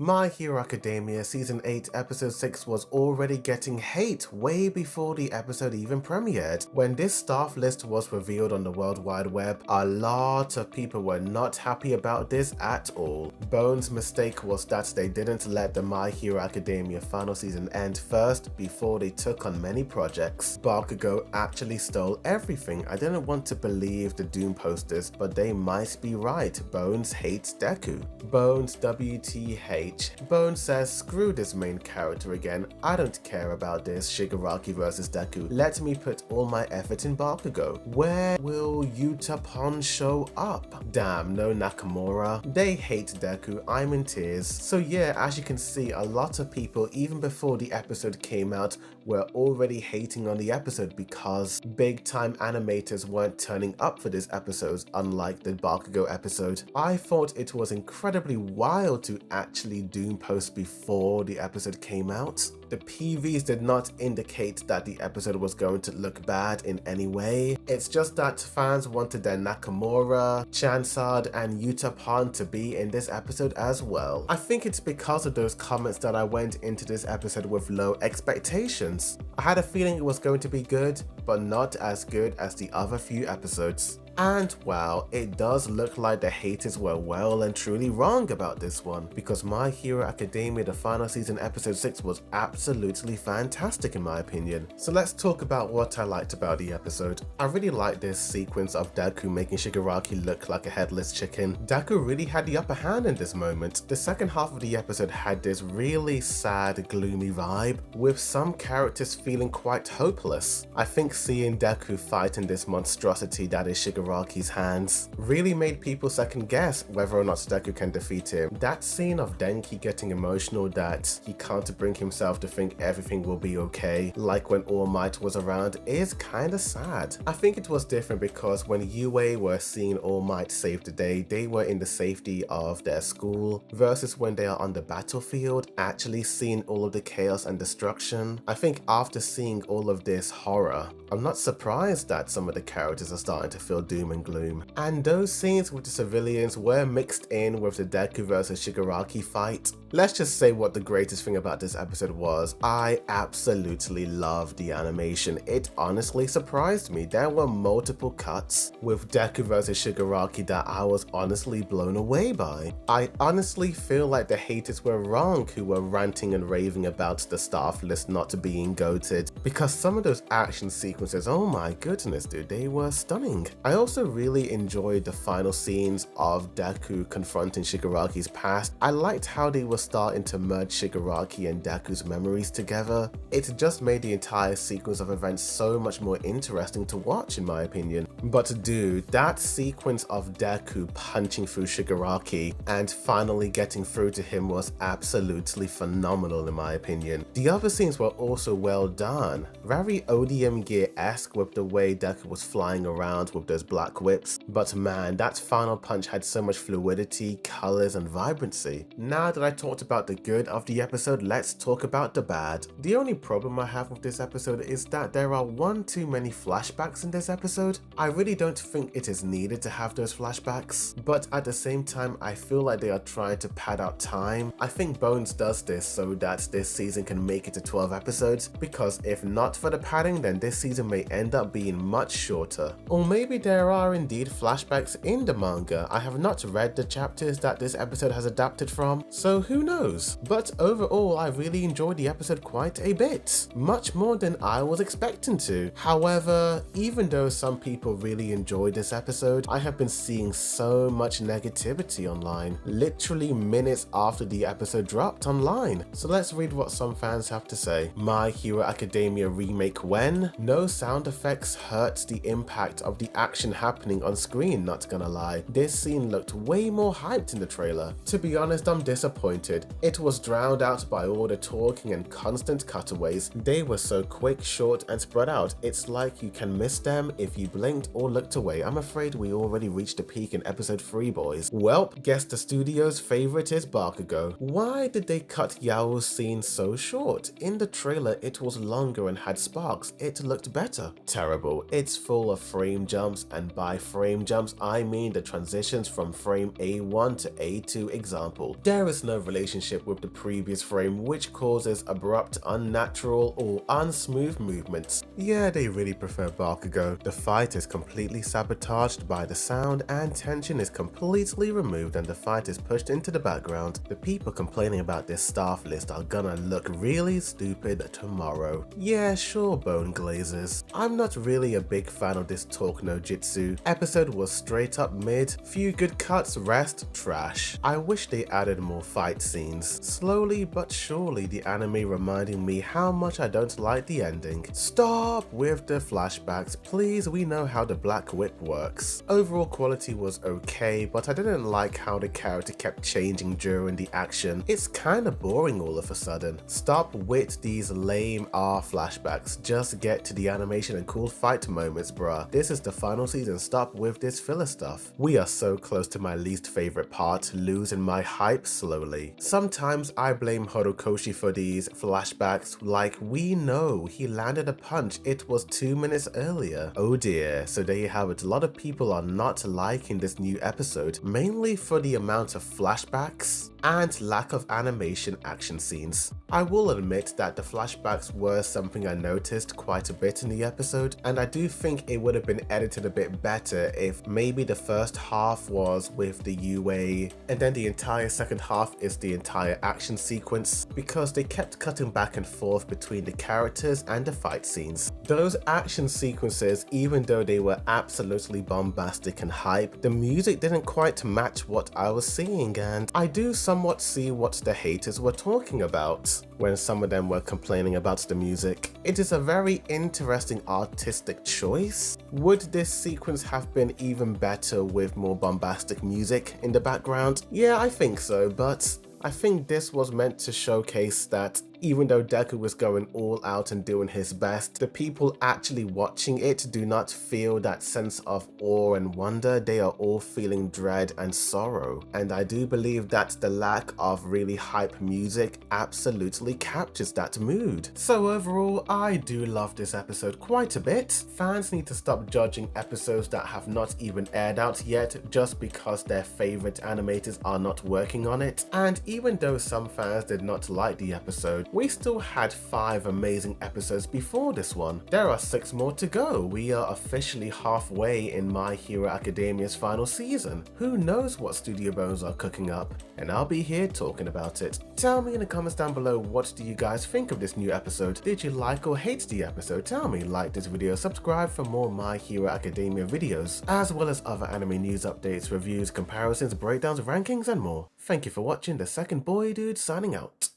My Hero Academia Season 8 Episode 6 was already getting hate way before the episode even premiered. When this staff list was revealed on the World Wide Web, a lot of people were not happy about this at all. Bones' mistake was that they didn't let the My Hero Academia final season end first before they took on many projects. Bakugo actually stole everything. I didn't want to believe the Doom posters, but they might be right. Bones hates Deku. Bones WTH. Bones says, screw this main character again, I don't care about this Shigaraki versus Deku, let me put all my effort in Bakugo. Where will Utapon show up? Damn, no Nakamura. They hate Deku, I'm in tears. So yeah, as you can see, a lot of people, even before the episode came out, were already hating on the episode because big time animators weren't turning up for this episode, unlike the Bakugo episode. I thought it was incredibly wild to actually Doom post before the episode came out. The PVs did not indicate that the episode was going to look bad in any way. It's just that fans wanted their Nakamura, Chansard, and Utapon to be in this episode as well. I think it's because of those comments that I went into this episode with low expectations. I had a feeling it was going to be good, but not as good as the other few episodes. And wow, it does look like the haters were well and truly wrong about this one, because My Hero Academia the final season episode 6 was absolutely fantastic in my opinion. So let's talk about what I liked about the episode. I really liked this sequence of Deku making Shigaraki look like a headless chicken. Deku really had the upper hand in this moment. The second half of the episode had this really sad, gloomy vibe, with some characters feeling quite hopeless. I think seeing Deku fighting this monstrosity that is Shigaraki's hands really made people second guess whether or not Deku can defeat him. That scene of Denki getting emotional that he can't bring himself to think everything will be okay, like when All Might was around, is kinda sad. I think it was different because when Yue were seeing All Might save the day, they were in the safety of their school, versus when they are on the battlefield, actually seeing all of the chaos and destruction. I think after seeing all of this horror, I'm not surprised that some of the characters are starting to feel doom and gloom. And those scenes with the civilians were mixed in with the Deku versus Shigaraki fight. Let's just say what the greatest thing about this episode was. I absolutely loved the animation. It honestly surprised me. There were multiple cuts with Deku versus Shigaraki that I was honestly blown away by. I honestly feel like the haters were wrong who were ranting and raving about the staff list not being goated, because some of those action sequences, oh my goodness dude, they were stunning. I also really enjoyed the final scenes of Deku confronting Shigaraki's past. I liked how they were starting to merge Shigaraki and Deku's memories together. It just made the entire sequence of events so much more interesting to watch in my opinion. But dude, that sequence of Deku punching through Shigaraki and finally getting through to him was absolutely phenomenal in my opinion. The other scenes were also well done, very ODM Gear-esque with the way Deku was flying around with those black whips, but man, that final punch had so much fluidity, colors, and vibrancy. Now that I talked about the good of the episode, let's talk about the bad. The only problem I have with this episode is that there are one too many flashbacks in this episode. I really don't think it is needed to have those flashbacks, but at the same time I feel like they are trying to pad out time. I think Bones does this so that this season can make it to 12 episodes, because if not for the padding, then this season may end up being much shorter. Or maybe there are indeed flashbacks in the manga. I have not read the chapters that this episode has adapted from, so who knows? But overall, I really enjoyed the episode quite a bit, much more than I was expecting to. However, even though some people really enjoyed this episode, I have been seeing so much negativity online, literally minutes after the episode dropped online. So let's read what some fans have to say. My Hero Academia remake when? No sound effects hurts the impact of the action happening on screen, not gonna lie. This scene looked way more hyped in the trailer. To be honest, I'm disappointed. It was drowned out by all the talking and constant cutaways. They were so quick, short, and spread out, it's like you can miss them if you blinked or looked away. I'm afraid we already reached the peak in episode 3, boys. Welp, guess the studio's favorite is Bakugo. Why did they cut Yao's scene so short? In the trailer, it was longer and had sparks. It looked better. Terrible. It's full of frame jumps and and by frame jumps I mean the transitions from frame A1 to A2 example. There is no relationship with the previous frame, which causes abrupt, unnatural or unsmooth movements. Yeah, they really prefer Bakugo. The fight is completely sabotaged by the sound and tension is completely removed and the fight is pushed into the background. The people complaining about this staff list are gonna look really stupid tomorrow. Yeah, sure, Bone Glazers. I'm not really a big fan of this Talk No Jitsu. Episode was straight up mid, few good cuts, rest trash. I wish they added more fight scenes. Slowly but surely the anime reminding me how much I don't like the ending. Stop with the flashbacks, please, we know how the Black Whip works. Overall quality was okay, but I didn't like how the character kept changing during the action. It's kinda boring all of a sudden. Stop with these lame flashbacks, just get to the animation and cool fight moments, bruh. This is the final season, stop with this filler stuff. We are so close to my least favorite part, losing my hype slowly. Sometimes I blame Horikoshi for these flashbacks, like we know he landed a punch, it was 2 minutes earlier. Oh dear, so there you have it. A lot of people are not liking this new episode, mainly for the amount of flashbacks and lack of animation action scenes. I will admit that the flashbacks were something I noticed quite a bit in the episode, and I do think it would have been edited a bit better if maybe the first half was with the UA and then the entire second half is the entire action sequence, because they kept cutting back and forth between the characters and the fight scenes. Those action sequences, even though they were absolutely bombastic and hype, the music didn't quite match what I was seeing, and I do somewhat see what the haters were talking about when some of them were complaining about the music. It is a very interesting artistic choice. Would this sequence have been even better with more bombastic music in the background? Yeah, I think so, but I think this was meant to showcase that even though Deku was going all out and doing his best, the people actually watching it do not feel that sense of awe and wonder. They are all feeling dread and sorrow. And I do believe that the lack of really hype music absolutely captures that mood. So overall, I do love this episode quite a bit. Fans need to stop judging episodes that have not even aired out yet just because their favorite animators are not working on it. And even though some fans did not like the episode, we still had 5 amazing episodes before this one. There are 6 more to go. We are officially halfway in My Hero Academia's final season. Who knows what Studio Bones are cooking up, and I'll be here talking about it. Tell me in the comments down below, what do you guys think of this new episode? Did you like or hate the episode? Tell me, like this video, subscribe for more My Hero Academia videos, as well as other anime news updates, reviews, comparisons, breakdowns, rankings, and more. Thank you for watching. The Second Boy Dude signing out.